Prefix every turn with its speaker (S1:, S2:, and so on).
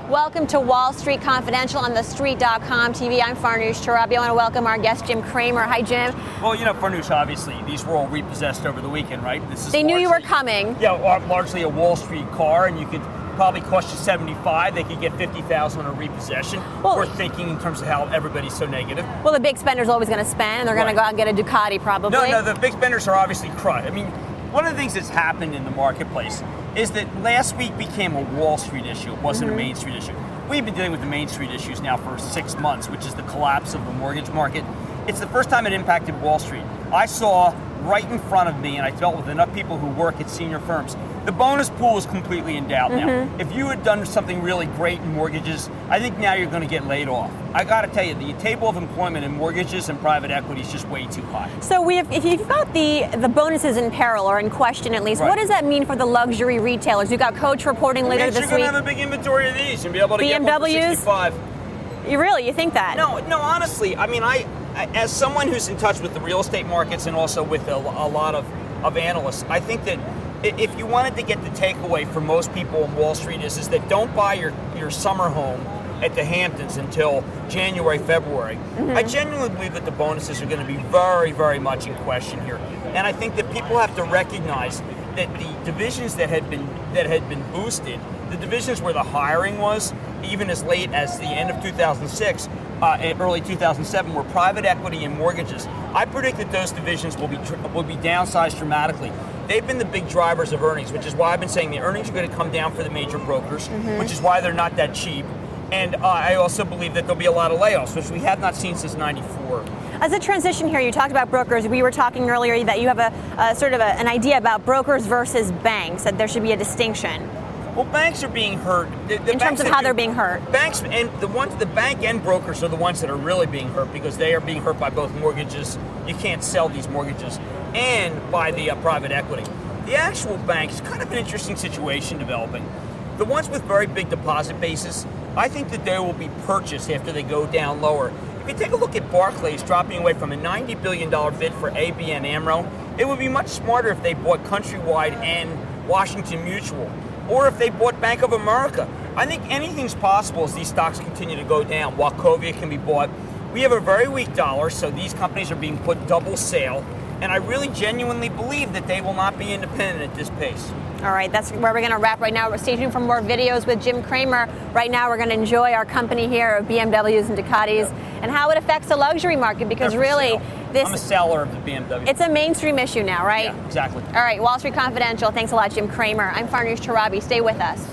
S1: Welcome to Wall Street Confidential on TheStreet.com TV. I'm Farnoosh Torabi. I want to welcome our guest, Jim Cramer. Hi, Jim.
S2: Well, you know, Farnoosh, obviously, these were all repossessed over the weekend, right?
S1: They knew you were coming.
S2: Yeah, largely a Wall Street car, and you could probably cost you $75. They could get $50,000 on a repossession.
S1: Well,
S2: we're thinking in terms of how everybody's so negative.
S1: Well, the big spender's always going to spend, and they're going to go out and get a Ducati, probably.
S2: No, the big spenders are obviously crushed. I mean, one of the things that's happened in the marketplace is that last week became a Wall Street issue. It wasn't a Main Street issue. We've been dealing with the Main Street issues now for 6 months, which is the collapse of the mortgage market. It's the first time it impacted Wall Street. I saw right in front of me, and I dealt with enough people who work at senior firms, the bonus pool is completely in doubt now. If you had done something really great in mortgages, I think now you're going to get laid off. I got to tell you, the table of employment in mortgages and private equity is just way too high.
S1: So if you've got the bonuses in peril, or in question at least, what does that mean for the luxury retailers? We've got Coach reporting later this week.
S2: You're going to have a big inventory of these and be able to
S1: BMWs?
S2: get one for 65.
S1: You think that?
S2: No, honestly, I mean, I as someone who's in touch with the real estate markets and also with a lot of analysts, I think that if you wanted to get the takeaway for most people on Wall Street is that don't buy your summer home at the Hamptons until January, February. I genuinely believe that the bonuses are going to be very, very much in question here. And I think that people have to recognize that the divisions that had been boosted, the divisions where the hiring was, even as late as the end of 2006, early 2007, were private equity and mortgages. I predict that those divisions will be downsized dramatically. They've been the big drivers of earnings, which is why I've been saying the earnings are going to come down for the major brokers, which is why they're not that cheap. And I also believe that there'll be a lot of layoffs, which we have not seen since '94.
S1: As a transition here, you talked about brokers. We were talking earlier that you have a sort of an idea about brokers versus banks, that there should be a distinction.
S2: Well, banks are being hurt.
S1: In terms of how they're being hurt.
S2: Banks and the bank and brokers are the ones that are really being hurt because they are being hurt by both mortgages. You can't sell these mortgages, and by the private equity. The actual banks, kind of an interesting situation developing. The ones with very big deposit bases, I think that they will be purchased after they go down lower. If you take a look at Barclays dropping away from a $90 billion bid for ABN AMRO, it would be much smarter if they bought Countrywide and Washington Mutual, or if they bought Bank of America. I think anything's possible as these stocks continue to go down. Wachovia can be bought. We have a very weak dollar, so these companies are being put double sale, and I really genuinely believe that they will not be independent at this pace.
S1: All right, that's where we're going to wrap right now. We're stay tuned for more videos with Jim Cramer. Right now, we're going to enjoy our company here of BMWs and Ducatis and how it affects the luxury market, because really,
S2: I'm a seller of the BMW.
S1: It's a mainstream issue now, right?
S2: Yeah, exactly.
S1: All right, Wall Street Confidential. Thanks a lot, Jim Cramer. I'm Farnoosh Torabi. Stay with us.